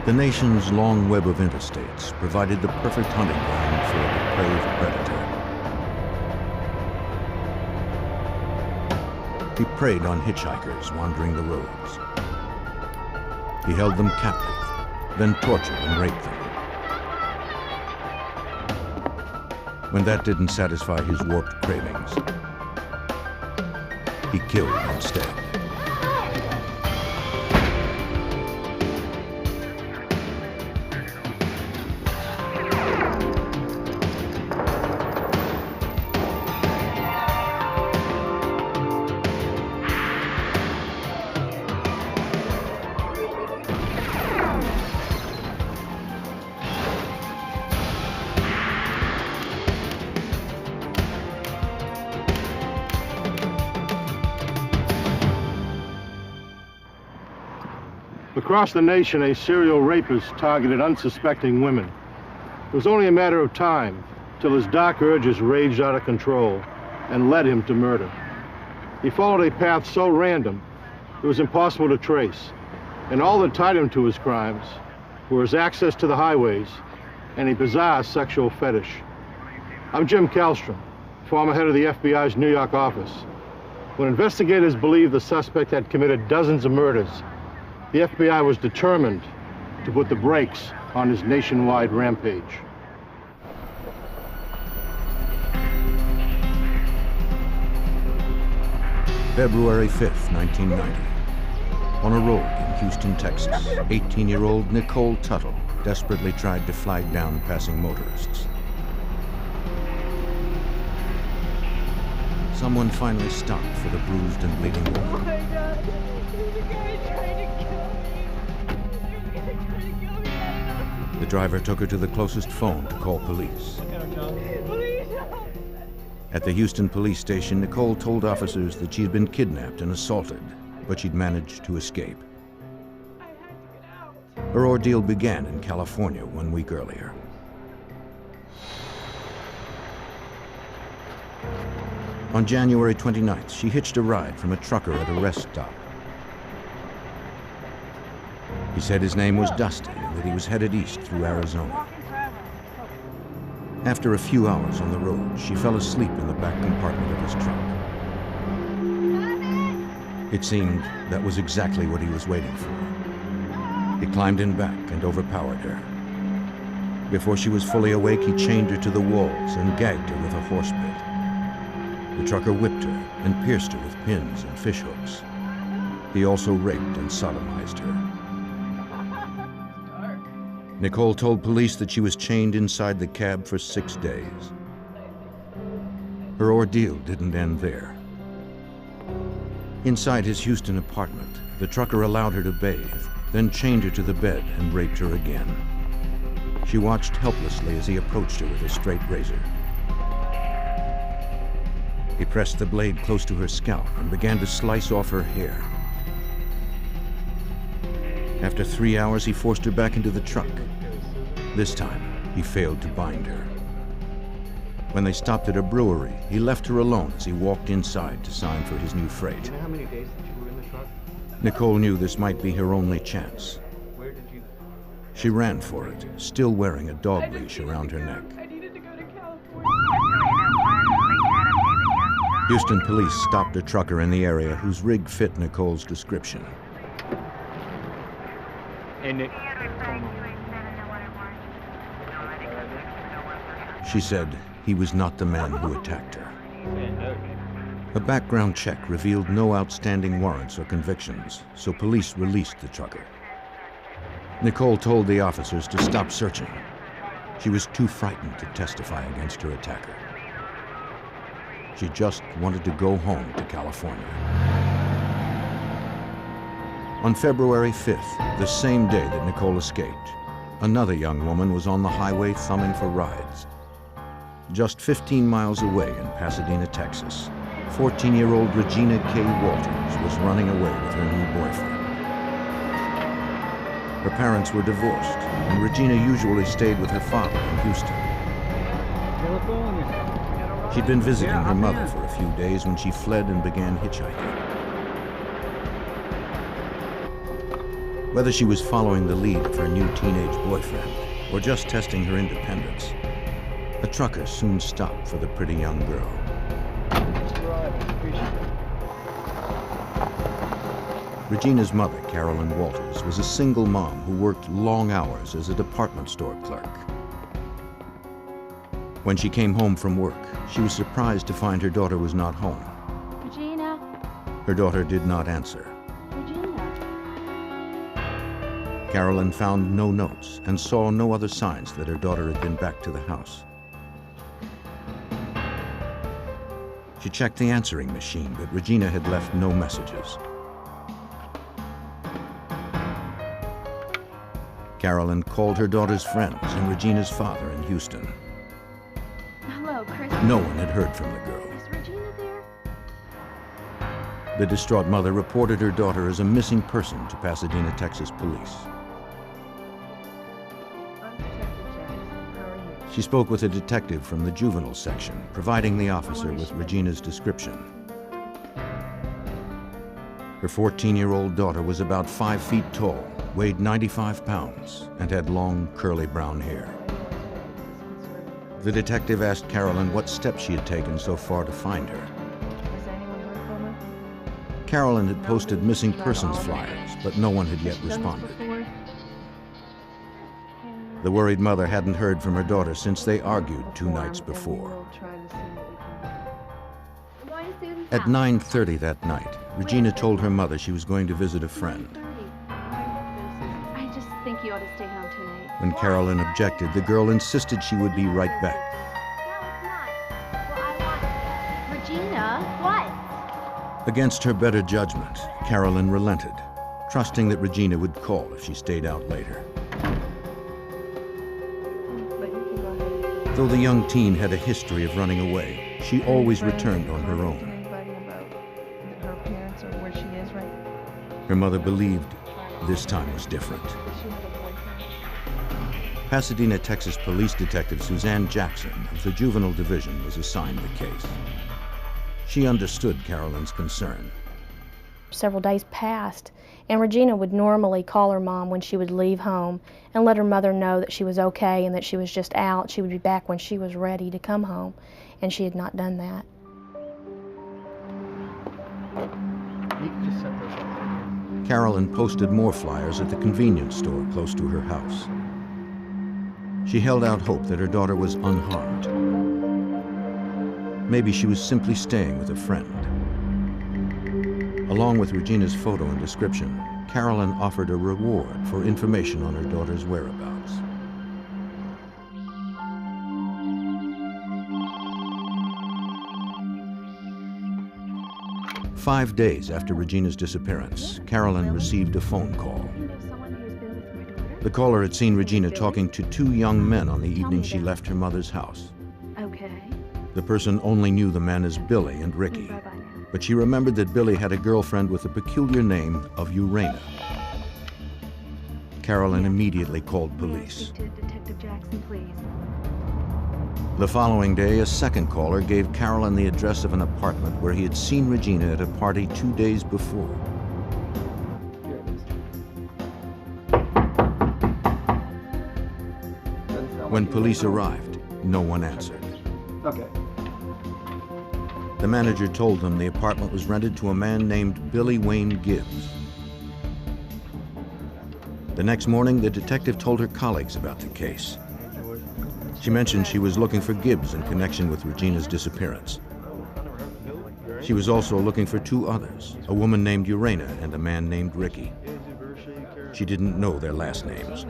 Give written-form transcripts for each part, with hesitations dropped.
The nation's long web of interstates provided the perfect hunting ground for a depraved predator. He preyed on hitchhikers wandering the roads. He held them captive, then tortured and raped them. When that didn't satisfy his warped cravings, he killed instead. Across the nation, a serial rapist targeted unsuspecting women. It was only a matter of time till his dark urges raged out of control and led him to murder. He followed a path so random, it was impossible to trace, and all that tied him to his crimes were his access to the highways and a bizarre sexual fetish. I'm Jim Kallstrom, former head of the FBI's New York office. When investigators believed the suspect had committed dozens of murders, the FBI was determined to put the brakes on his nationwide rampage. February 5th, 1990. On a road in Houston, Texas, 18-year-old Nicole Tuttle desperately tried to flag down passing motorists. Someone finally stopped for the bruised and bleeding woman. Oh my God. There's a guy trying to kill me. There's a guy trying to kill me. The driver took her to the closest phone to call police. Please help. At the Houston police station, Nicole told officers that she had been kidnapped and assaulted, but she'd managed to escape. I had to get out. Her ordeal began in California 1 week earlier. On January 29th, she hitched a ride from a trucker at a rest stop. He said his name was Dusty and that he was headed east through Arizona. After a few hours on the road, she fell asleep in the back compartment of his truck. It seemed that was exactly what he was waiting for. He climbed in back and overpowered her. Before she was fully awake, he chained her to the walls and gagged her with a horse bit. The trucker whipped her and pierced her with pins and fishhooks. He also raped and sodomized her. Nicole told police that she was chained inside the cab for 6 days. Her ordeal didn't end there. Inside his Houston apartment, the trucker allowed her to bathe, then chained her to the bed and raped her again. She watched helplessly as he approached her with a straight razor. He pressed the blade close to her scalp and began to slice off her hair. After 3 hours, he forced her back into the truck. This time, he failed to bind her. When they stopped at a brewery, he left her alone as he walked inside to sign for his new freight. Do you know how many days that you were in the truck? Nicole knew this might be her only chance. Where did you... She ran for it, still wearing a dog leash around her neck. I needed to go to California. Houston police stopped a trucker in the area whose rig fit Nicole's description. Hey, Nick. She said he was not the man who attacked her. A background check revealed no outstanding warrants or convictions, so police released the trucker. Nicole told the officers to stop searching. She was too frightened to testify against her attacker. She just wanted to go home to California. On February 5th, the same day that Nicole escaped, another young woman was on the highway thumbing for rides. Just 15 miles away in Pasadena, Texas, 14-year-old Regina K. Walters was running away with her new boyfriend. Her parents were divorced, and Regina usually stayed with her father in Houston. She'd been visiting her mother for a few days when she fled and began hitchhiking. Whether she was following the lead of her new teenage boyfriend or just testing her independence, a trucker soon stopped for the pretty young girl. Regina's mother, Carolyn Walters, was a single mom who worked long hours as a department store clerk. When she came home from work, she was surprised to find her daughter was not home. Regina? Her daughter did not answer. Regina? Carolyn found no notes and saw no other signs that her daughter had been back to the house. She checked the answering machine, but Regina had left no messages. Carolyn called her daughter's friends and Regina's father in Houston. Hello, Chris. No one had heard from the girl. Is Regina there? The distraught mother reported her daughter as a missing person to Pasadena, Texas police. I'm Detective Jackson. How are you? She spoke with a detective from the juvenile section, providing the officer with Regina's description. Her 14-year-old daughter was about 5 feet tall, weighed 95 pounds, and had long, curly brown hair. The detective asked Carolyn what steps she had taken so far to find her. Has anyone heard from her? Carolyn had posted missing persons flyers, but no one had yet responded. The worried mother hadn't heard from her daughter since they argued 2 nights before. At 9:30 that night, Regina told her mother she was going to visit a friend. I just think you ought to stay home tonight. When Carolyn objected, the girl insisted she would be right back. No, it's not. Well, I want... Regina, what? Against her better judgment, Carolyn relented, trusting that Regina would call if she stayed out later. But you can go ahead. Though the young teen had a history of running away, she always returned on her own. Anybody about her parents or where she is right now? Her mother believed this time was different. Does she have a boyfriend? Pasadena, Texas police detective Suzanne Jackson of the Juvenile Division was assigned the case. She understood Carolyn's concern. Several days passed, and Regina would normally call her mom when she would leave home and let her mother know that she was okay and that she was just out. She would be back when she was ready to come home, and she had not done that. You can just set those up there. Carolyn posted more flyers at the convenience store close to her house. She held out hope that her daughter was unharmed. Maybe she was simply staying with a friend. Along with Regina's photo and description, Carolyn offered a reward for information on her daughter's whereabouts. "5 days after Regina's disappearance, Carolyn received a phone call. You know someone who's been with my daughter? The caller had seen Regina talking to 2 young men on the evening she left her mother's house. Okay. The person only knew the men as Billy and Ricky, Bye-bye now. but she remembered that Billy had a girlfriend with the peculiar name of Urena. Carolyn immediately called police. Speak to Detective Jackson, please. The following day, a second caller gave Carolyn the address of an apartment where he had seen Regina at a party 2 days before. Here it is. Doesn't sound When like police you- arrived, no one answered. Okay. The manager told them the apartment was rented to a man named Billy Wayne Gibbs. The next morning, the detective told her colleagues about the case. She mentioned she was looking for Gibbs in connection with Regina's disappearance. She was also looking for 2 others, a woman named Urena and a man named Ricky. She didn't know their last names.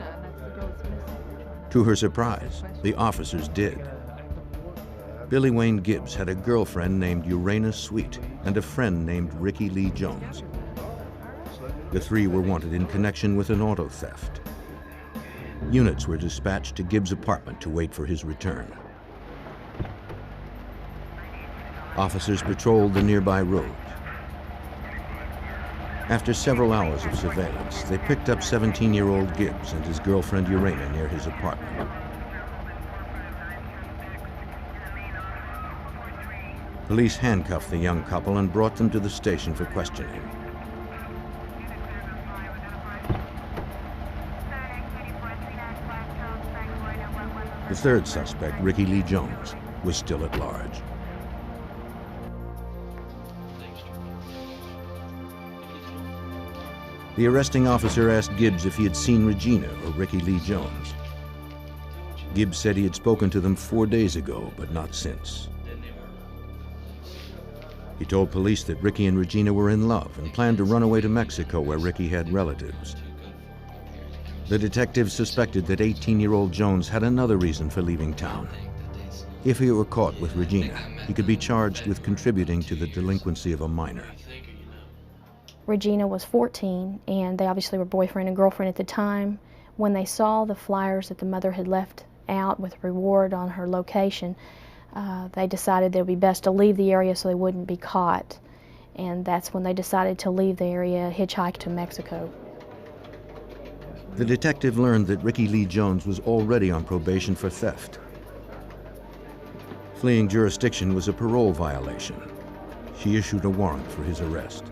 To her surprise, the officers did. Billy Wayne Gibbs had a girlfriend named Urena Sweet and a friend named Ricky Lee Jones. The 3 were wanted in connection with an auto theft. Units were dispatched to Gibbs' apartment to wait for his return. Officers patrolled the nearby road. After several hours of surveillance, they picked up 17-year-old Gibbs and his girlfriend Urena near his apartment. Police handcuffed the young couple and brought them to the station for questioning. The third suspect, Ricky Lee Jones, was still at large. The arresting officer asked Gibbs if he had seen Regina or Ricky Lee Jones. Gibbs said he had spoken to them 4 days ago, but not since. He told police that Ricky and Regina were in love and planned to run away to Mexico, where Ricky had relatives. The detectives suspected that 18-year-old Jones had another reason for leaving town. If he were caught with Regina, he could be charged with contributing to the delinquency of a minor. Regina was 14, and they obviously were boyfriend and girlfriend at the time. When they saw the flyers that the mother had left out with a reward on her location, they decided it would be best to leave the area so they wouldn't be caught. And that's when they decided to leave the area, hitchhike to Mexico. The detective learned that Ricky Lee Jones was already on probation for theft. Fleeing jurisdiction was a parole violation. She issued a warrant for his arrest.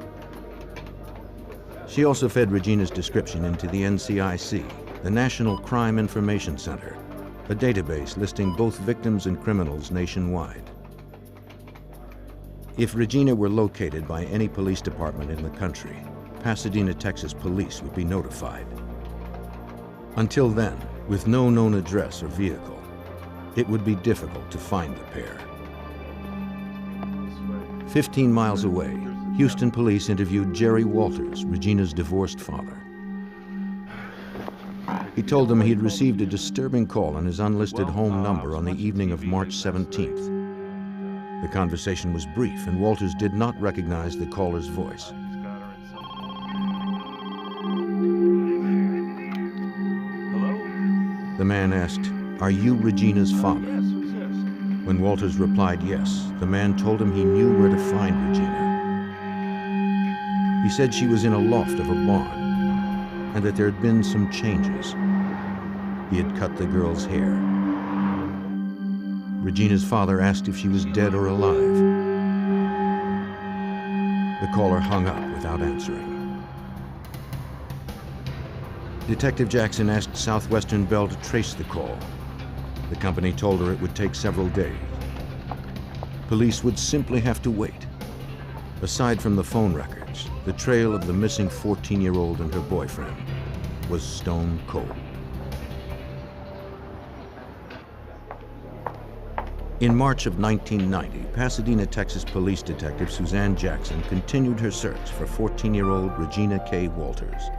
She also fed Regina's description into the NCIC, the National Crime Information Center, a database listing both victims and criminals nationwide. If Regina were located by any police department in the country, Pasadena, Texas police would be notified. Until then, with no known address or vehicle, it would be difficult to find the pair. 15 miles away, Houston police interviewed Jerry Walters, Regina's divorced father. He told them he had received a disturbing call on his unlisted home number on the evening of March 17th. The conversation was brief, and Walters did not recognize the caller's voice. The man asked, "Are you Regina's father?" When Walters replied yes, the man told him he knew where to find Regina. He said she was in a loft of a barn, and that there had been some changes. He had cut the girl's hair. Regina's father asked if she was dead or alive. The caller hung up without answering. Detective Jackson asked Southwestern Bell to trace the call. The company told her it would take several days. Police would simply have to wait. Aside from the phone records, the trail of the missing 14-year-old and her boyfriend was stone cold. In March of 1990, Pasadena, Texas police detective Suzanne Jackson continued her search for 14-year-old Regina K. Walters.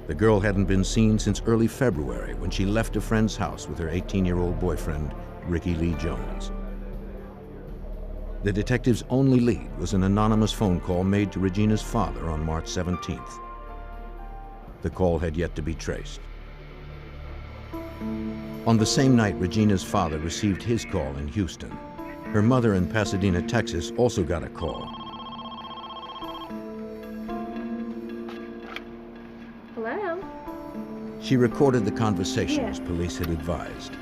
The girl hadn't been seen since early February, when she left a friend's house with her 18-year-old boyfriend, Ricky Lee Jones. The detective's only lead was an anonymous phone call made to Regina's father on March 17th. The call had yet to be traced. On the same night Regina's father received his call in Houston, her mother in Pasadena, Texas, also got a call. Hello? She recorded the conversation as police had advised.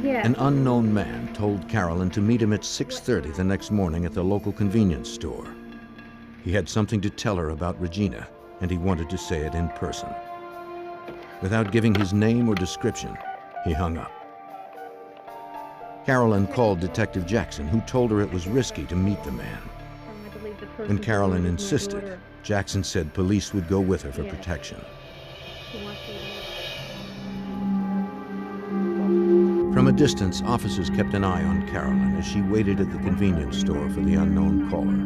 Yeah. An unknown man told Carolyn to meet him at 6:30 the next morning at the local convenience store. He had something to tell her about Regina, and he wanted to say it in person. Without giving his name or description, he hung up. Carolyn called Detective Jackson, who told her it was risky to meet the man. When Carolyn insisted, Jackson said police would go with her for protection. From a distance, officers kept an eye on Carolyn as she waited at the convenience store for the unknown caller.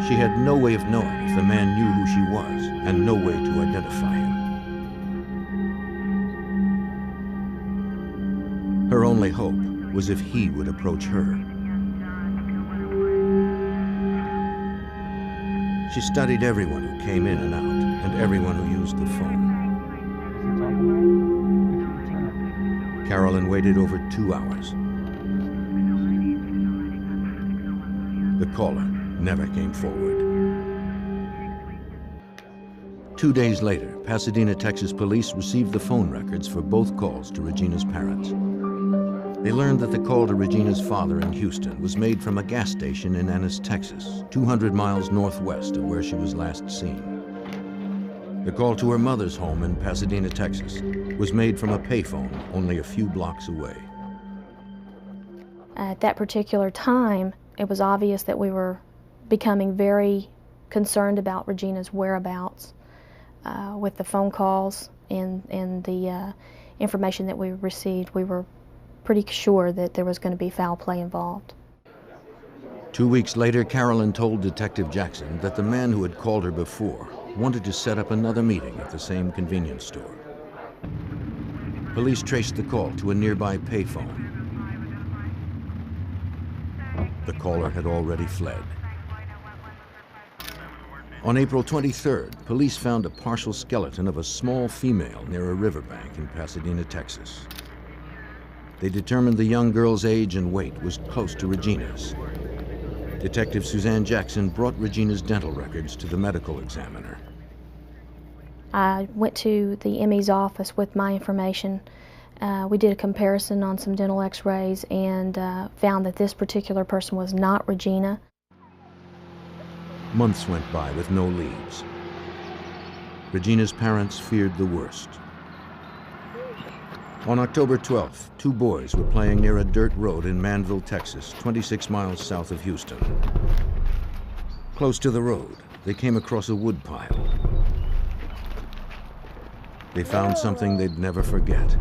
She had no way of knowing if the man knew who she was, and no way to identify him. Her only hope was if he would approach her. She studied everyone who came in and out, and everyone who used the phone. Carolyn waited over 2 hours. The caller never came forward. 2 days later, Pasadena, Texas police received the phone records for both calls to Regina's parents. They learned that the call to Regina's father in Houston was made from a gas station in Ennis, Texas, 200 miles northwest of where she was last seen. The call to her mother's home in Pasadena, Texas, was made from a payphone only a few blocks away. At that particular time, it was obvious that we were becoming very concerned about Regina's whereabouts with the phone calls and the information that we received. We were pretty sure that there was going to be foul play involved. 2 weeks later, Carolyn told Detective Jackson that the man who had called her before wanted to set up another meeting at the same convenience store. Police traced the call to a nearby payphone. The caller had already fled. On April 23rd, police found a partial skeleton of a small female near a riverbank in Pasadena, Texas. They determined the young girl's age and weight was close to Regina's. Detective Suzanne Jackson brought Regina's dental records to the medical examiner. I went to the ME's office with my information. We did a comparison on some dental x-rays and found that this particular person was not Regina. Months went by with no leads. Regina's parents feared the worst. On October 12th, 2 boys were playing near a dirt road in Manville, Texas, 26 miles south of Houston. Close to the road, they came across a wood pile. They found something they'd never forget.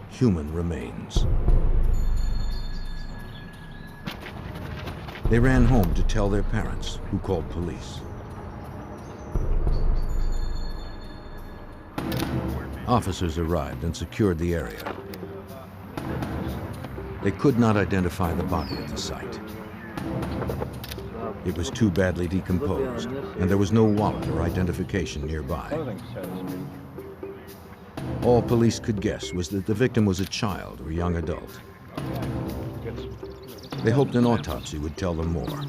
Human remains. They ran home to tell their parents, who called police. Officers arrived and secured the area. They could not identify the body at the site. It was too badly decomposed, and there was no wallet or identification nearby. All police could guess was that the victim was a child or young adult. They hoped an autopsy would tell them more.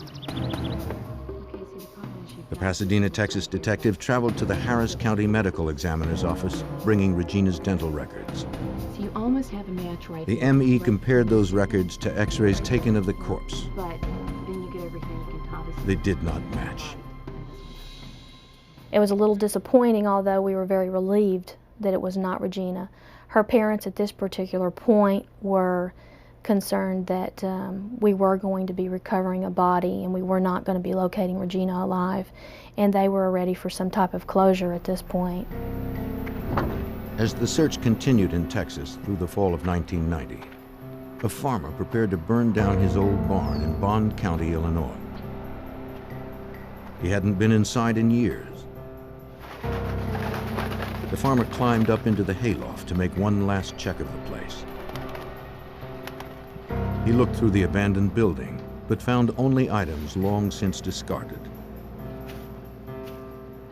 The Pasadena, Texas detective traveled to the Harris County Medical Examiner's office, bringing Regina's dental records. So you almost have a match right The there. ME compared those records to x-rays taken of the corpse. But then you get everything you can obviously. They did not match. It was a little disappointing, although we were very relieved that it was not Regina. Her parents at this particular point were concerned that we were going to be recovering a body and we were not going to be locating Regina alive, and they were ready for some type of closure at this point. As the search continued in Texas through the fall of 1990, a farmer prepared to burn down his old barn in Bond County, Illinois. He hadn't been inside in years. The farmer climbed up into the hayloft to make one last check of the place. He looked through the abandoned building, but found only items long since discarded.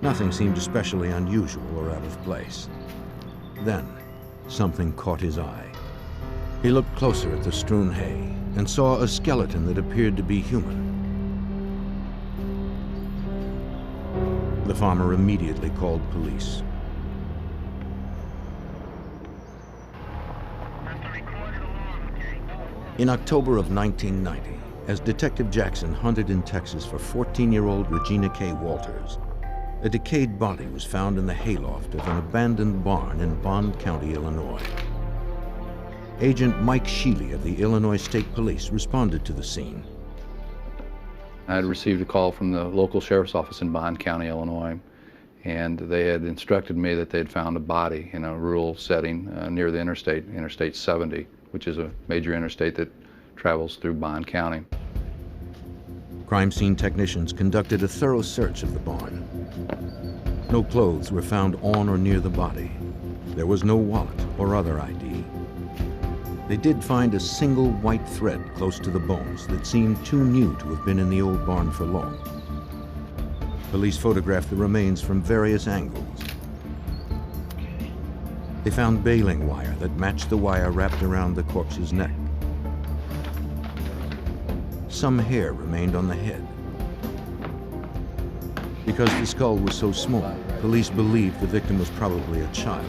Nothing seemed especially unusual or out of place. Then, something caught his eye. He looked closer at the strewn hay and saw a skeleton that appeared to be human. The farmer immediately called police. In October of 1990, as Detective Jackson hunted in Texas for 14-year-old Regina K. Walters, a decayed body was found in the hayloft of an abandoned barn in Bond County, Illinois. Agent Mike Sheely of the Illinois State Police responded to the scene. I had received a call from the local sheriff's office in Bond County, Illinois, and they had instructed me that they had found a body in a rural setting near the Interstate 70, which is a major interstate that travels through Bond County. Crime scene technicians conducted a thorough search of the barn. No clothes were found on or near the body. There was no wallet or other ID. They did find a single white thread close to the bones that seemed too new to have been in the old barn for long. Police photographed the remains from various angles. They found baling wire that matched the wire wrapped around the corpse's neck. Some hair remained on the head. Because the skull was so small, police believed the victim was probably a child.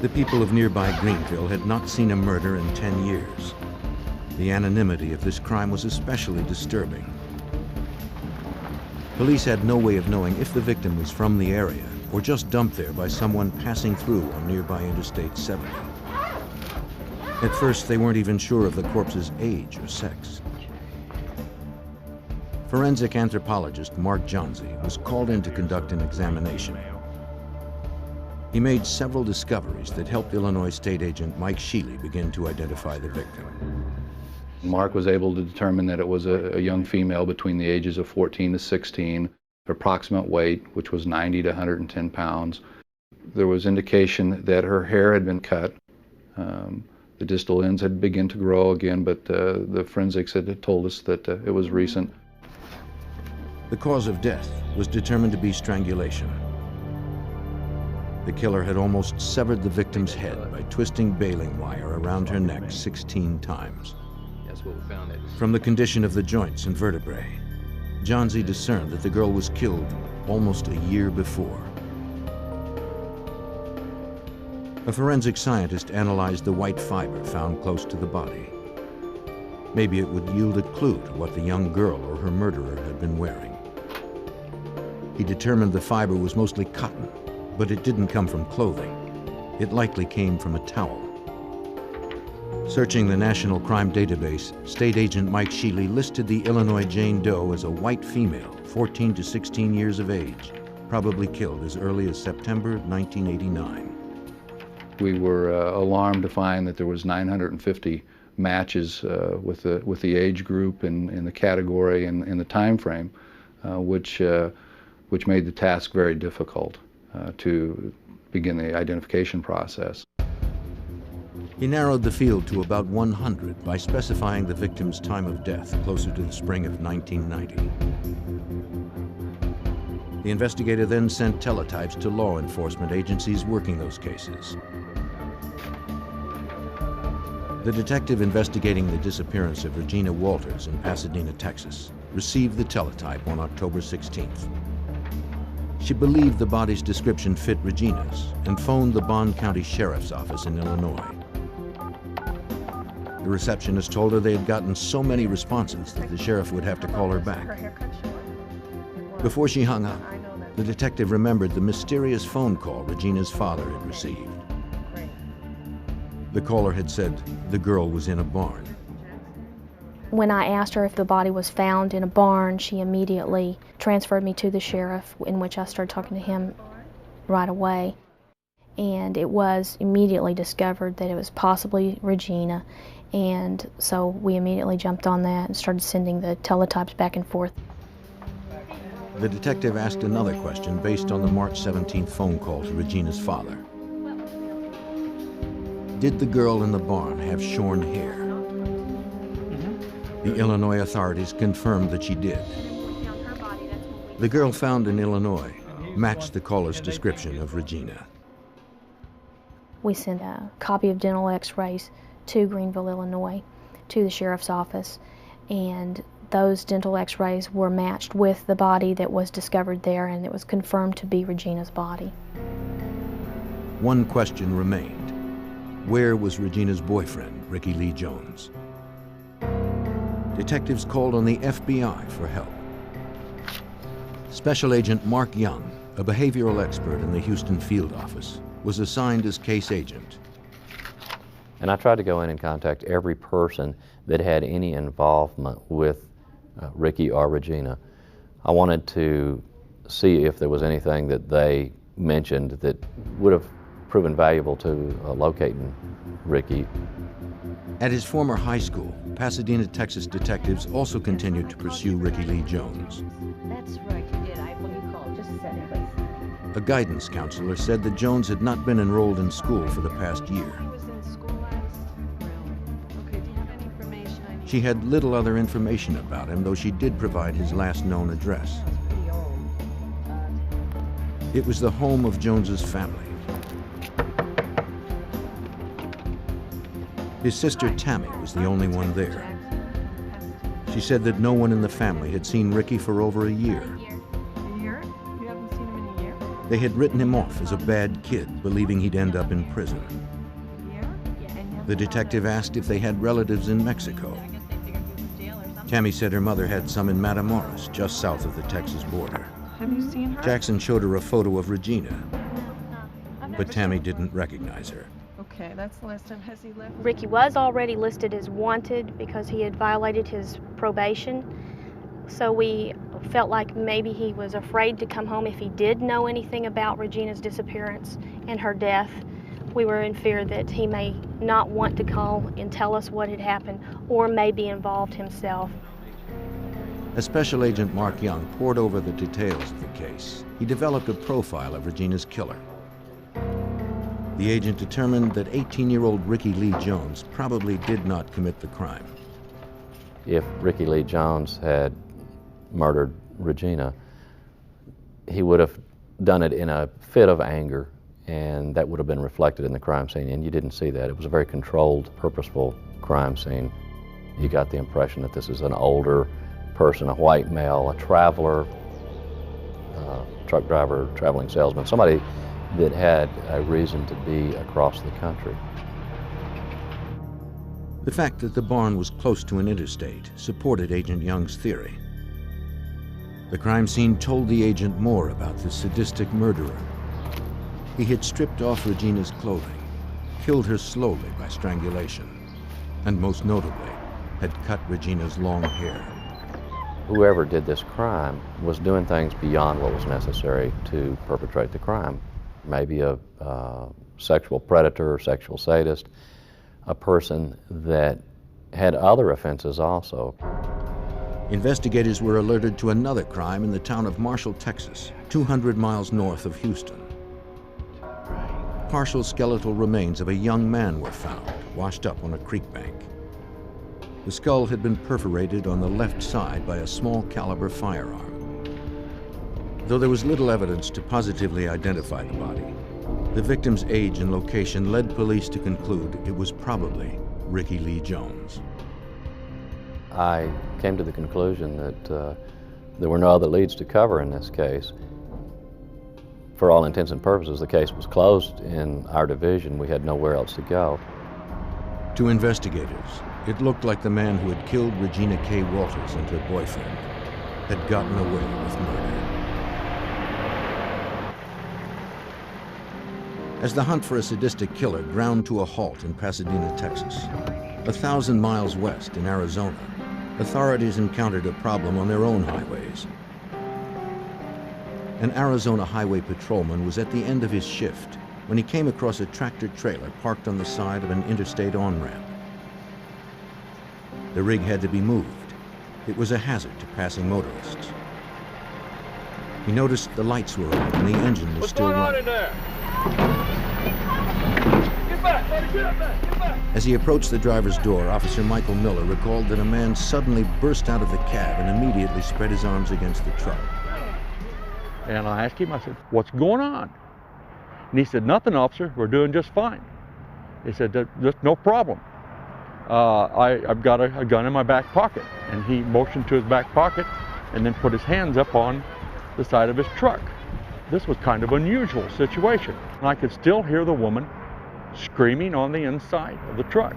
The people of nearby Greenville had not seen a murder in 10 years. The anonymity of this crime was especially disturbing. Police had no way of knowing if the victim was from the area or just dumped there by someone passing through on nearby Interstate 70. At first, they weren't even sure of the corpse's age or sex. Forensic anthropologist Mark Johnsey was called in to conduct an examination. He made several discoveries that helped Illinois State Agent Mike Sheely begin to identify the victim. Mark was able to determine that it was a young female between the ages of 14 to 16, her approximate weight, which was 90 to 110 pounds. There was indication that her hair had been cut. The distal ends had begun to grow again, but the forensics had told us that it was recent. The cause of death was determined to be strangulation. The killer had almost severed the victim's head by twisting baling wire around her neck 16 times. That's what we found. From the condition of the joints and vertebrae, Johnsey discerned that the girl was killed almost a year before. A forensic scientist analyzed the white fiber found close to the body. Maybe it would yield a clue to what the young girl or her murderer had been wearing. He determined the fiber was mostly cotton, but it didn't come from clothing. It likely came from a towel. Searching the National Crime Database, State Agent Mike Sheely listed the Illinois Jane Doe as a white female, 14 to 16 years of age, probably killed as early as September 1989. We were alarmed to find that there was 950 matches with the age group and the category and the time frame, which made the task very difficult to begin the identification process. He narrowed the field to about 100 by specifying the victim's time of death closer to the spring of 1990. The investigator then sent teletypes to law enforcement agencies working those cases. The detective investigating the disappearance of Regina Walters in Pasadena, Texas, received the teletype on October 16th. She believed the body's description fit Regina's and phoned the Bond County Sheriff's Office in Illinois. The receptionist told her they had gotten so many responses that the sheriff would have to call her back. Before she hung up, the detective remembered the mysterious phone call Regina's father had received. The caller had said the girl was in a barn. When I asked her if the body was found in a barn, she immediately transferred me to the sheriff, in which I started talking to him right away. And it was immediately discovered that it was possibly Regina, and so we immediately jumped on that and started sending the teletypes back and forth. The detective asked another question based on the March 17th phone call to Regina's father. Did the girl in the barn have shorn hair? The Illinois authorities confirmed that she did. The girl found in Illinois matched the caller's description of Regina. We sent a copy of dental x-rays to Greenville, Illinois, to the sheriff's office, and those dental x-rays were matched with the body that was discovered there, and it was confirmed to be Regina's body. One question remained. Where was Regina's boyfriend, Ricky Lee Jones? Detectives called on the FBI for help. Special Agent Mark Young, a behavioral expert in the Houston field office, was assigned as case agent. And I tried to go in and contact every person that had any involvement with Ricky or Regina. I wanted to see if there was anything that they mentioned that would have proven valuable to locating Ricky. At his former high school, Pasadena, Texas detectives also continued to pursue Ricky Lee Jones. That's right, you did. When you called, just a second, please. A guidance counselor said that Jones had not been enrolled in school for the past year. He was in school last. Okay, do you have any information I need? She had little other information about him, though she did provide his last known address. Pretty old. It was the home of Jones's family. His sister Tammy was the only one there. She said that no one in the family had seen Ricky for over a year. A year? You haven't seen him in a year? They had written him off as a bad kid, believing he'd end up in prison. A year? Yeah. The detective asked if they had relatives in Mexico. Tammy said her mother had some in Matamoros, just south of the Texas border. Have you seen her? Jackson showed her a photo of Regina, but Tammy didn't recognize her. Okay, that's the last time. Has he left? Ricky was already listed as wanted because he had violated his probation. So we felt like maybe he was afraid to come home if he did know anything about Regina's disappearance and her death. We were in fear that he may not want to call and tell us what had happened or may be involved himself. As Special Agent Mark Young pored over the details of the case, he developed a profile of Regina's killer. The agent determined that 18-year-old Ricky Lee Jones probably did not commit the crime. If Ricky Lee Jones had murdered Regina, he would have done it in a fit of anger, and that would have been reflected in the crime scene, and you didn't see that. It was a very controlled, purposeful crime scene. You got the impression that this is an older person, a white male, a traveler, truck driver, traveling salesman, somebody that had a reason to be across the country. The fact that the barn was close to an interstate supported Agent Young's theory. The crime scene told the agent more about the sadistic murderer. He had stripped off Regina's clothing, killed her slowly by strangulation, and most notably, had cut Regina's long hair. Whoever did this crime was doing things beyond what was necessary to perpetrate the crime. Maybe a sexual predator or sexual sadist, a person that had other offenses also. Investigators were alerted to another crime in the town of Marshall, Texas, 200 miles north of Houston. Partial skeletal remains of a young man were found, washed up on a creek bank. The skull had been perforated on the left side by a small caliber firearm. Though there was little evidence to positively identify the body, the victim's age and location led police to conclude it was probably Ricky Lee Jones. I came to the conclusion that there were no other leads to cover in this case. For all intents and purposes, the case was closed in our division. We had nowhere else to go. To investigators, it looked like the man who had killed Regina K. Walters and her boyfriend had gotten away with murder. As the hunt for a sadistic killer ground to a halt in Pasadena, Texas, 1,000 miles west in Arizona, authorities encountered a problem on their own highways. An Arizona highway patrolman was at the end of his shift when he came across a tractor-trailer parked on the side of an interstate on-ramp. The rig had to be moved. It was a hazard to passing motorists. He noticed the lights were on and the engine was still running. As he approached the driver's door, Officer Michael Miller recalled that a man suddenly burst out of the cab and immediately spread his arms against the truck. And I asked him, I said, "What's going on?" And he said, "Nothing, officer, we're doing just fine." He said, "There's no problem. I've got a gun in my back pocket." And he motioned to his back pocket and then put his hands up on the side of his truck. This was kind of an unusual situation. And I could still hear the woman screaming on the inside of the truck.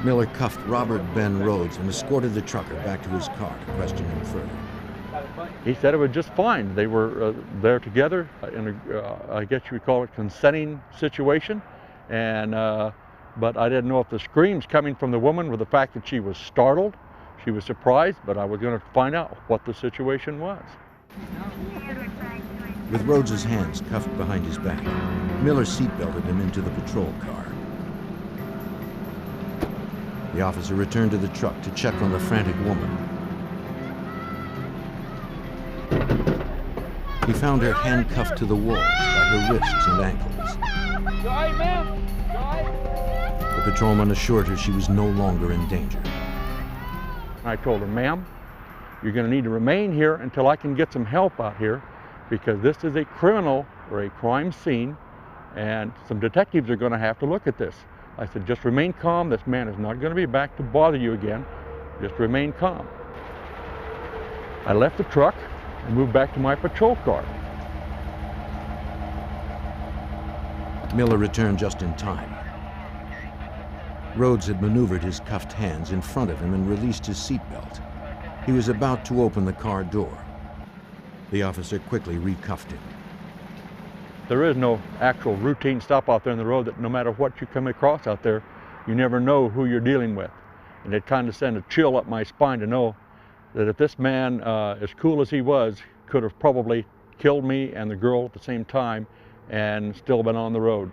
Miller cuffed Robert Ben Rhodes and escorted the trucker back to his car to question him further. He said it was just fine. They were there together in a, I guess you would call it, consenting situation. And, but I didn't know if the screams coming from the woman were the fact that she was startled, she was surprised, but I was going to find out what the situation was. With Rhodes's hands cuffed behind his back, Miller seatbelted him into the patrol car. The officer returned to the truck to check on the frantic woman. He found her handcuffed to the walls by her wrists and ankles. The patrolman assured her she was no longer in danger. I told her, "Ma'am, you're going to need to remain here until I can get some help out here, because this is a criminal or a crime scene, and some detectives are going to have to look at this." I said, "Just remain calm. This man is not going to be back to bother you again. Just remain calm." I left the truck and moved back to my patrol car. Miller returned just in time. Rhodes had maneuvered his cuffed hands in front of him and released his seatbelt. He was about to open the car door. The officer quickly recuffed him. There is no actual routine stop out there on the road that no matter what you come across out there, you never know who you're dealing with. And it kind of sent a chill up my spine to know that if this man, as cool as he was, could have probably killed me and the girl at the same time and still been on the road.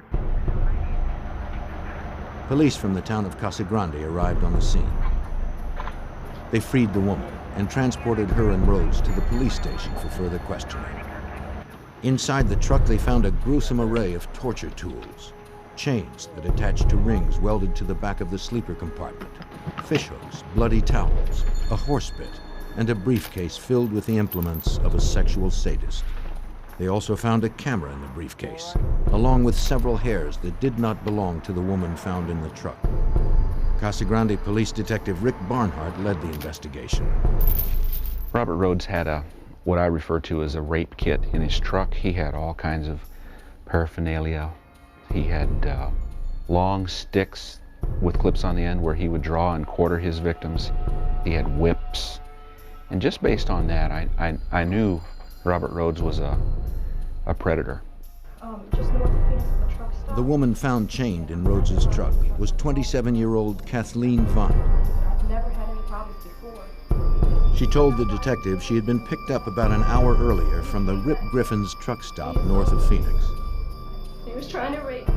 Police from the town of Casa Grande arrived on the scene. They freed the woman and transported her and Rhodes to the police station for further questioning. Inside the truck, they found a gruesome array of torture tools. Chains that attached to rings welded to the back of the sleeper compartment, fishhooks, bloody towels, a horse bit, and a briefcase filled with the implements of a sexual sadist. They also found a camera in the briefcase, along with several hairs that did not belong to the woman found in the truck. Casa Grande Police Detective Rick Barnhart led the investigation. Robert Rhodes had what I refer to as a rape kit in his truck. He had all kinds of paraphernalia. He had long sticks with clips on the end where he would draw and quarter his victims. He had whips. And just based on that, I knew Robert Rhodes was a predator. Just north of Phoenix at the truck stop. The woman found chained in Rhodes's truck was 27-year-old Kathleen Vine. I've never had any problems before. She told the detective she had been picked up about an hour earlier from the Rip Griffin's truck stop north of Phoenix. He was trying to rape.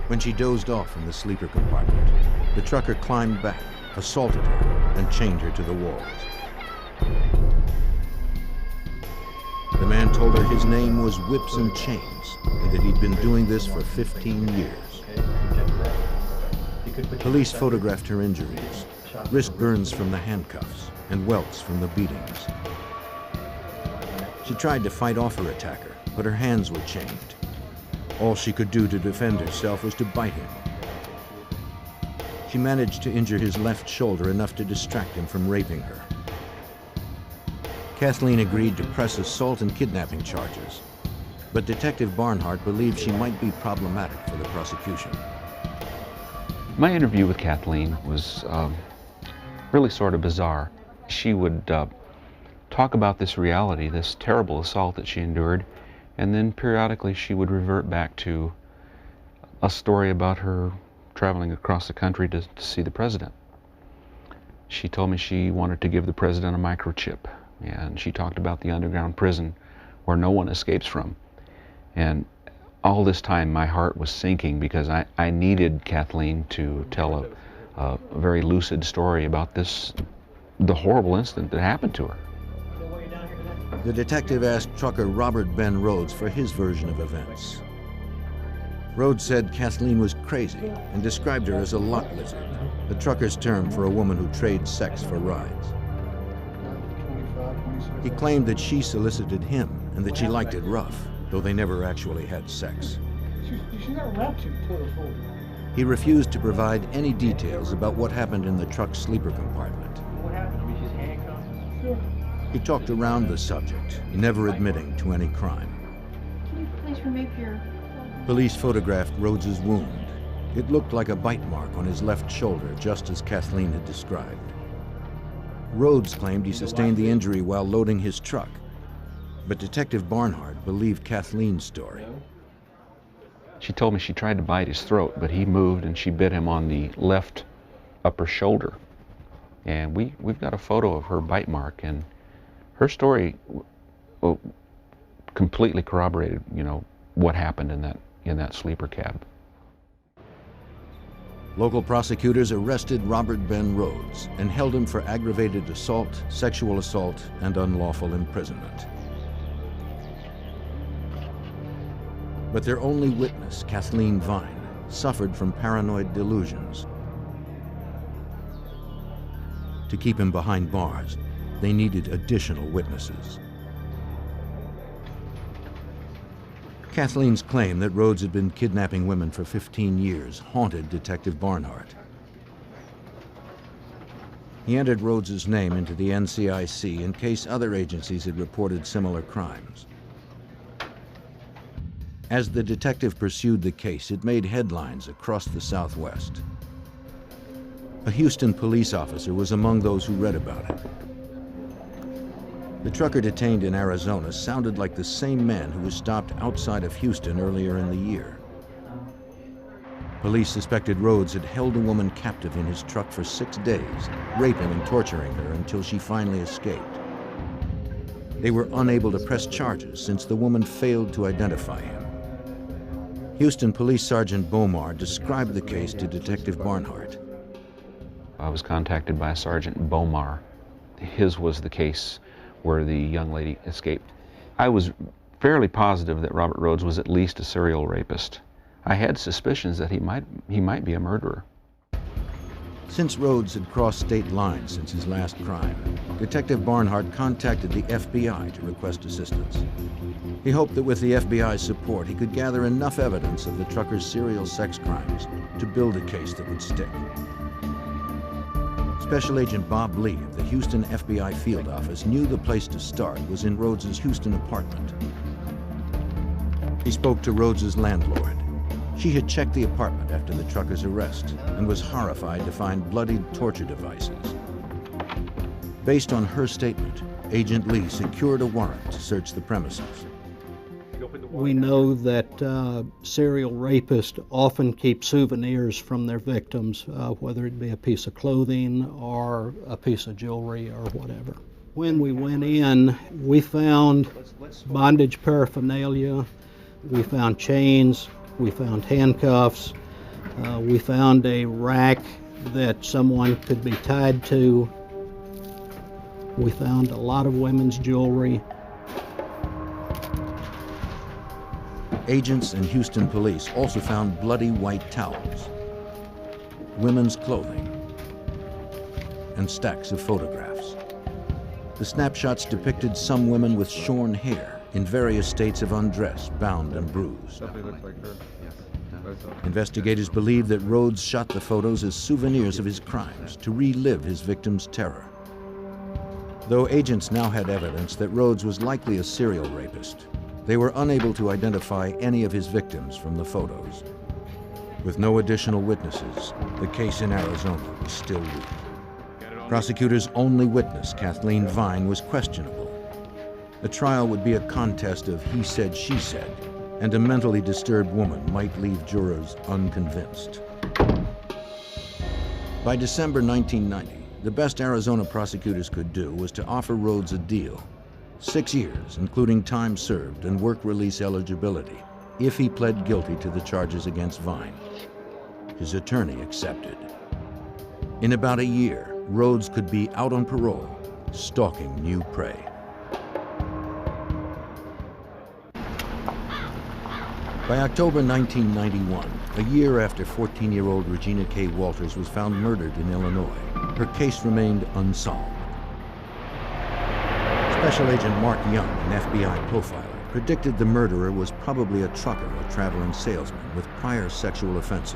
When she dozed off in the sleeper compartment, the trucker climbed back, assaulted her, and chained her to the walls. The man told her his name was Whips and Chains, and that he'd been doing this for 15 years. Police photographed her injuries, wrist burns from the handcuffs, and welts from the beatings. She tried to fight off her attacker, but her hands were chained. All she could do to defend herself was to bite him. She managed to injure his left shoulder enough to distract him from raping her. Kathleen agreed to press assault and kidnapping charges, but Detective Barnhart believed she might be problematic for the prosecution. My interview with Kathleen was really sort of bizarre. She would talk about this reality, this terrible assault that she endured, and then periodically she would revert back to a story about her traveling across the country to see the president. She told me she wanted to give the president a microchip, and she talked about the underground prison where no one escapes from. And all this time my heart was sinking because I needed Kathleen to tell a very lucid story about the horrible incident that happened to her. The detective asked trucker Robert Ben Rhodes for his version of events. Rhodes said Kathleen was crazy and described her as a lot lizard, the trucker's term for a woman who trades sex for rides. He claimed that she solicited him and that she liked it rough, though they never actually had sex. He refused to provide any details about what happened in the truck's sleeper compartment. He talked around the subject, never admitting to any crime. Can you please remove your... Police photographed Rhodes's wound. It looked like a bite mark on his left shoulder, just as Kathleen had described. Rhodes claimed he sustained the injury while loading his truck, but Detective Barnhart believed Kathleen's story. She told me she tried to bite his throat, but he moved and she bit him on the left upper shoulder. And we've got a photo of her bite mark, and her story completely corroborated, what happened in that sleeper cab. Local prosecutors arrested Robert Ben Rhodes and held him for aggravated assault, sexual assault, and unlawful imprisonment. But their only witness, Kathleen Vine, suffered from paranoid delusions. To keep him behind bars, they needed additional witnesses. Kathleen's claim that Rhodes had been kidnapping women for 15 years haunted Detective Barnhart. He entered Rhodes's name into the NCIC in case other agencies had reported similar crimes. As the detective pursued the case, it made headlines across the Southwest. A Houston police officer was among those who read about it. The trucker detained in Arizona sounded like the same man who was stopped outside of Houston earlier in the year. Police suspected Rhodes had held a woman captive in his truck for 6 days, raping and torturing her until she finally escaped. They were unable to press charges since the woman failed to identify him. Houston Police Sergeant Bomar described the case to Detective Barnhart. I was contacted by Sergeant Bomar. His was the case where the young lady escaped. I was fairly positive that Robert Rhodes was at least a serial rapist. I had suspicions that he might be a murderer. Since Rhodes had crossed state lines since his last crime, Detective Barnhart contacted the FBI to request assistance. He hoped that with the FBI's support, he could gather enough evidence of the trucker's serial sex crimes to build a case that would stick. Special Agent Bob Lee of the Houston FBI field office knew the place to start was in Rhodes's Houston apartment. He spoke to Rhodes's landlord. She had checked the apartment after the trucker's arrest and was horrified to find bloodied torture devices. Based on her statement, Agent Lee secured a warrant to search the premises. We know that serial rapists often keep souvenirs from their victims, whether it be a piece of clothing or a piece of jewelry or whatever. When we went in, we found bondage paraphernalia, we found chains, we found handcuffs, we found a rack that someone could be tied to. We found a lot of women's jewelry. Agents and Houston police also found bloody white towels, women's clothing, and stacks of photographs. The snapshots depicted some women with shorn hair in various states of undress, bound and bruised. Investigators believe that Rhodes shot the photos as souvenirs of his crimes to relive his victims' terror. Though agents now had evidence that Rhodes was likely a serial rapist, they were unable to identify any of his victims from the photos. With no additional witnesses, the case in Arizona was still weak. Prosecutors' only witness, Kathleen Vine, was questionable. The trial would be a contest of he said, she said, and a mentally disturbed woman might leave jurors unconvinced. By December 1990, the best Arizona prosecutors could do was to offer Rhodes a deal. 6 years, including time served and work release eligibility, if he pled guilty to the charges against Vine. His attorney accepted. In about a year, Rhodes could be out on parole, stalking new prey. By October 1991, a year after 14-year-old Regina K. Walters was found murdered in Illinois, her case remained unsolved. Special Agent Mark Young, an FBI profiler, predicted the murderer was probably a trucker or traveling salesman with prior sexual offenses.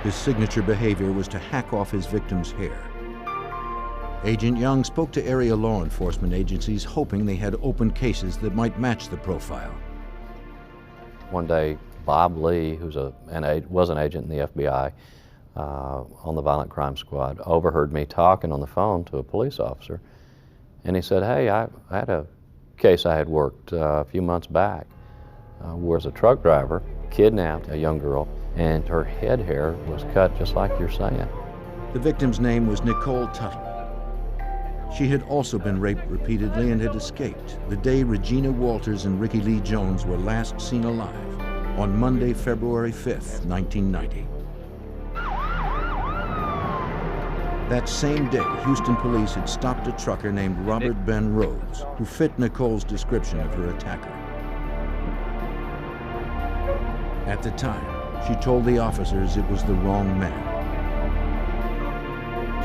His signature behavior was to hack off his victim's hair. Agent Young spoke to area law enforcement agencies hoping they had open cases that might match the profile. One day, Bob Lee, who was an agent in the FBI on the Violent Crime Squad, overheard me talking on the phone to a police officer. And he said, hey, I had a case I had worked a few months back where a truck driver kidnapped a young girl and her head hair was cut just like you're saying. The victim's name was Nicole Tuttle. She had also been raped repeatedly and had escaped the day Regina Walters and Ricky Lee Jones were last seen alive on Monday, February 5th, 1990. That same day, Houston police had stopped a trucker named Robert Ben Rhodes, who fit Nicole's description of her attacker. At the time, she told the officers it was the wrong man.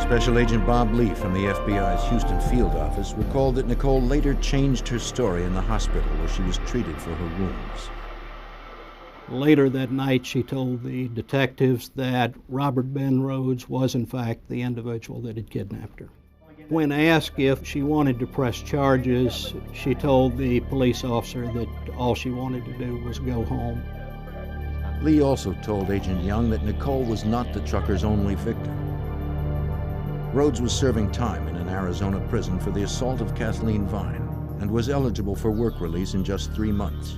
Special Agent Bob Lee from the FBI's Houston field office recalled that Nicole later changed her story in the hospital where she was treated for her wounds. Later that night, she told the detectives that Robert Ben Rhodes was, in fact, the individual that had kidnapped her. When asked if she wanted to press charges, she told the police officer that all she wanted to do was go home. Lee also told Agent Young that Nicole was not the trucker's only victim. Rhodes was serving time in an Arizona prison for the assault of Kathleen Vine and was eligible for work release in just 3 months.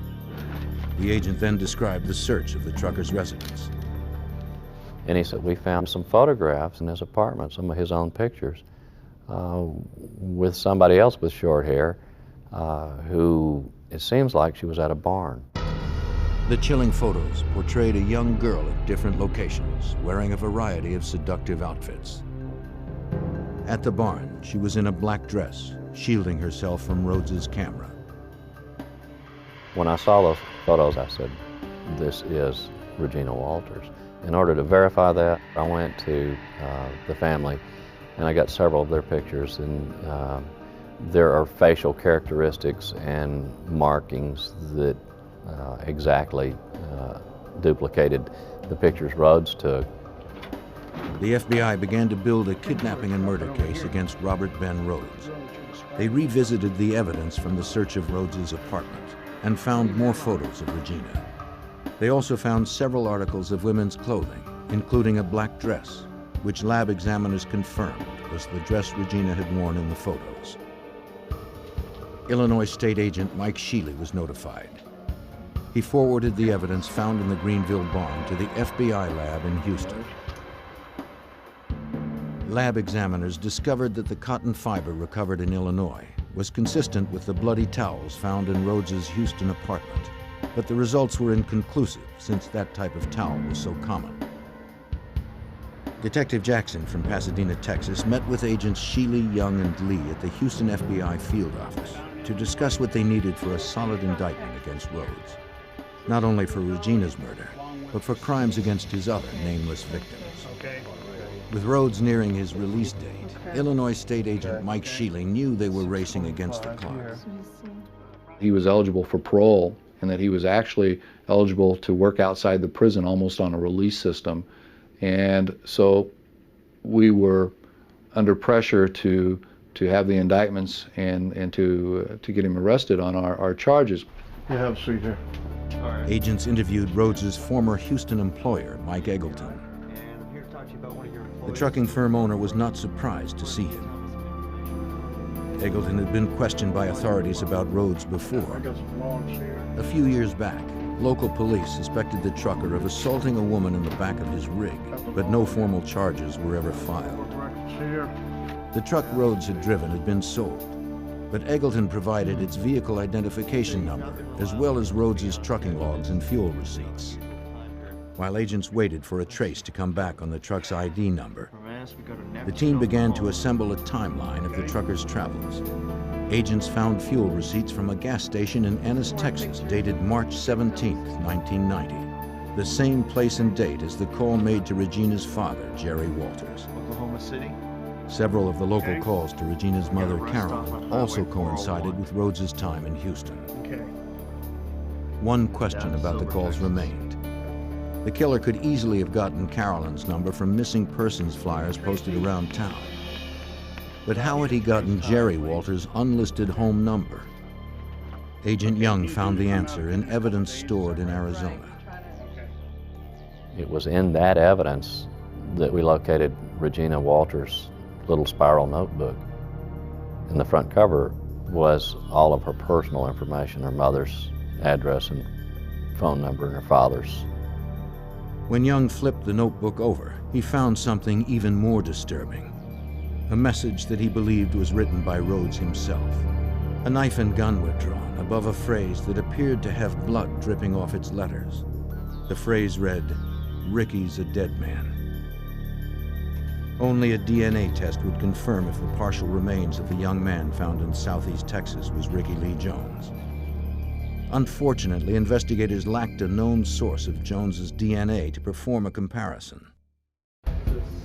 The agent then described the search of the trucker's residence. And he said, we found some photographs in his apartment, some of his own pictures, with somebody else with short hair who, it seems like she was at a barn. The chilling photos portrayed a young girl at different locations, wearing a variety of seductive outfits. At the barn, she was in a black dress, shielding herself from Rhodes's camera. When I saw those photos, I said, this is Regina Walters. In order to verify that, I went to the family and I got several of their pictures, and there are facial characteristics and markings that exactly duplicated the pictures Rhodes took. The FBI began to build a kidnapping and murder case against Robert Ben Rhodes. They revisited the evidence from the search of Rhodes's apartment and found more photos of Regina. They also found several articles of women's clothing, including a black dress, which lab examiners confirmed was the dress Regina had worn in the photos. Illinois State Agent Mike Sheely was notified. He forwarded the evidence found in the Greenville barn to the FBI lab in Houston. Lab examiners discovered that the cotton fiber recovered in Illinois was consistent with the bloody towels found in Rhodes's Houston apartment, but the results were inconclusive since that type of towel was so common. Detective Jackson from Pasadena, Texas, met with agents Sheely, Young, and Lee at the Houston FBI field office to discuss what they needed for a solid indictment against Rhodes, not only for Regina's murder, but for crimes against his other nameless victims. With Rhodes nearing his release date, Illinois State Agent Mike Sheely knew they were racing against the clock. He was eligible for parole, and that he was actually eligible to work outside the prison almost on a release system. And so we were under pressure to have the indictments and to get him arrested on our charges. You have a seat here. Agents interviewed Rhodes's former Houston employer, Mike Eggleton. The trucking firm owner was not surprised to see him. Eggleton had been questioned by authorities about Rhodes before. A few years back, local police suspected the trucker of assaulting a woman in the back of his rig, but no formal charges were ever filed. The truck Rhodes had driven had been sold, but Eggleton provided its vehicle identification number, as well as Rhodes's trucking logs and fuel receipts. While agents waited for a trace to come back on the truck's ID number, the team began to assemble a timeline of the trucker's travels. Agents found fuel receipts from a gas station in Ennis, Texas, dated March 17, 1990, the same place and date as the call made to Regina's father, Jerry Walters. Oklahoma City. Several of the local calls to Regina's mother, Carolyn, also coincided with Rhodes's time in Houston. One question about the calls remained. The killer could easily have gotten Carolyn's number from missing persons flyers posted around town. But how had he gotten Jerry Walters' unlisted home number? Agent Young found the answer in evidence stored in Arizona. It was in that evidence that we located Regina Walters' little spiral notebook. And the front cover was all of her personal information, her mother's address and phone number, and her father's. When Young flipped the notebook over, he found something even more disturbing. A message that he believed was written by Rhodes himself. A knife and gun were drawn above a phrase that appeared to have blood dripping off its letters. The phrase read, "Ricky's a dead man." Only a DNA test would confirm if the partial remains of the young man found in southeast Texas was Ricky Lee Jones. Unfortunately, investigators lacked a known source of Jones's DNA to perform a comparison.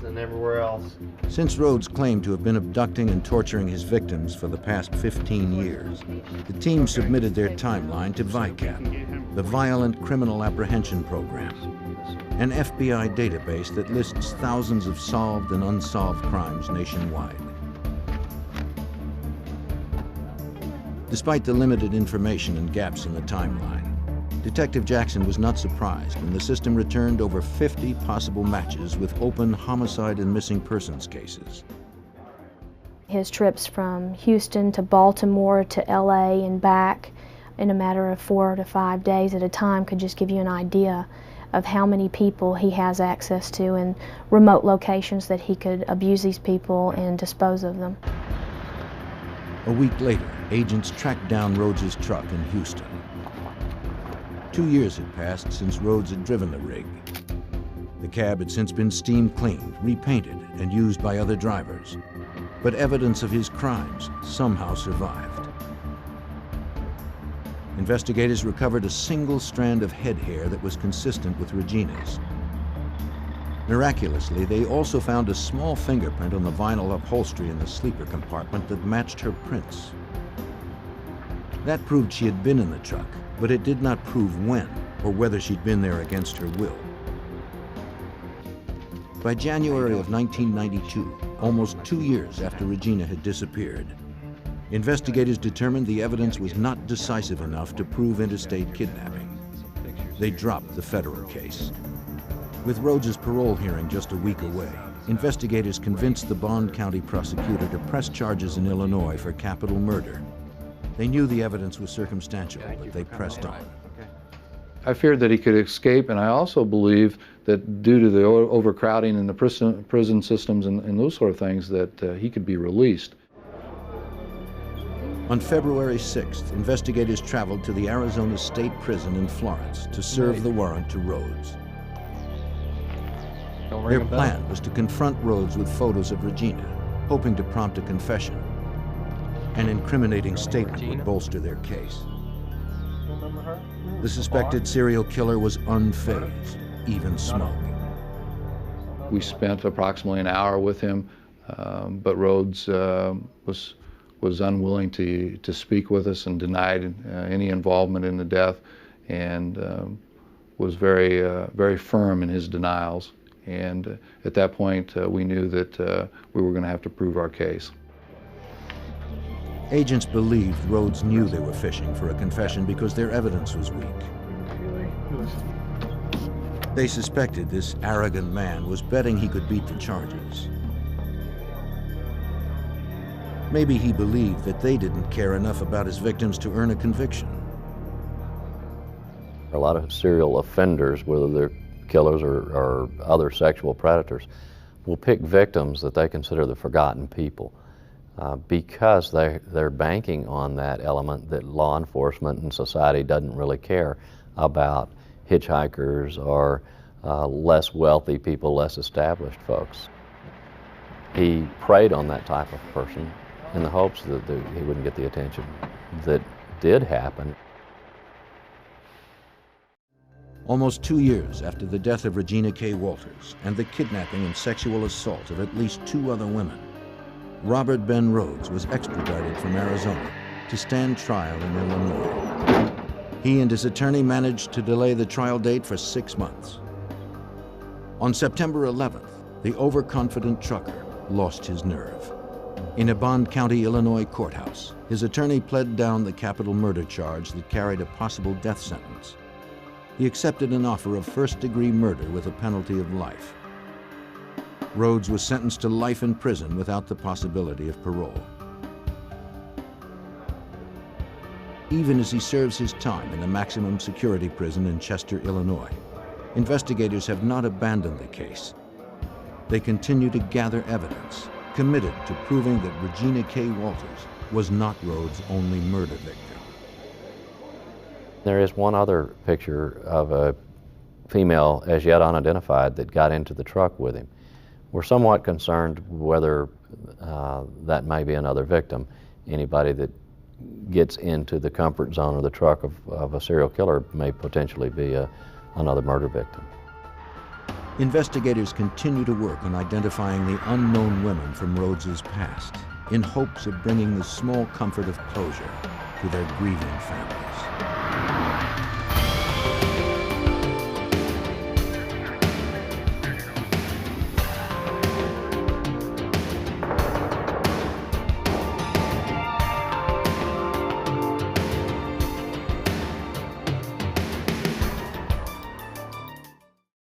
And everywhere else. Since Rhodes claimed to have been abducting and torturing his victims for the past 15 years, the team submitted their timeline to VICAP, the Violent Criminal Apprehension Program, an FBI database that lists thousands of solved and unsolved crimes nationwide. Despite the limited information and gaps in the timeline, Detective Jackson was not surprised when the system returned over 50 possible matches with open homicide and missing persons cases. His trips from Houston to Baltimore to LA and back in a matter of 4 to 5 days at a time could just give you an idea of how many people he has access to and remote locations that he could abuse these people and dispose of them. A week later, agents tracked down Rhodes's truck in Houston. 2 years had passed since Rhodes had driven the rig. The cab had since been steam cleaned, repainted, and used by other drivers. But evidence of his crimes somehow survived. Investigators recovered a single strand of head hair that was consistent with Regina's. Miraculously, they also found a small fingerprint on the vinyl upholstery in the sleeper compartment that matched her prints. That proved she had been in the truck, but it did not prove when or whether she'd been there against her will. By January of 1992, almost 2 years after Regina had disappeared, investigators determined the evidence was not decisive enough to prove interstate kidnapping. They dropped the federal case. With Rhodes's parole hearing just a week away, investigators convinced the Bond County prosecutor to press charges in Illinois for capital murder. They knew the evidence was circumstantial, but they pressed on. I feared that he could escape, and I also believe that due to the overcrowding in the prison systems and those sort of things, that he could be released. On February 6th, investigators traveled to the Arizona State Prison in Florence to serve the warrant to Rhodes. Their plan was to confront Rhodes with photos of Regina, hoping to prompt a confession. An incriminating statement would bolster their case. The suspected serial killer was unfazed, even smug. We spent approximately an hour with him, but Rhodes was unwilling to speak with us and denied any involvement in the death, and was very firm in his denials. And at that point, we knew that we were going to have to prove our case. Agents believed Rhodes knew they were fishing for a confession because their evidence was weak. They suspected this arrogant man was betting he could beat the charges. Maybe he believed that they didn't care enough about his victims to earn a conviction. A lot of serial offenders, whether they're killers or other sexual predators, will pick victims that they consider the forgotten people. Because they're banking on that element that law enforcement and society doesn't really care about hitchhikers or less wealthy people, less established folks. He preyed on that type of person in the hopes that he wouldn't get the attention that did happen. Almost 2 years after the death of Regina K. Walters and the kidnapping and sexual assault of at least 2 other women, Robert Ben Rhodes was extradited from Arizona to stand trial in Illinois. He and his attorney managed to delay the trial date for 6 months. On September 11th, the overconfident trucker lost his nerve. In a Bond County, Illinois courthouse, his attorney pled down the capital murder charge that carried a possible death sentence. He accepted an offer of first-degree murder with a penalty of life. Rhodes was sentenced to life in prison without the possibility of parole. Even as he serves his time in the maximum security prison in Chester, Illinois, investigators have not abandoned the case. They continue to gather evidence, committed to proving that Regina K. Walters was not Rhodes' only murder victim. There is one other picture of a female as yet unidentified that got into the truck with him. We're somewhat concerned whether that may be another victim. Anybody that gets into the comfort zone of the truck of a serial killer may potentially be another murder victim. Investigators continue to work on identifying the unknown women from Rhodes's past in hopes of bringing the small comfort of closure to their grieving families.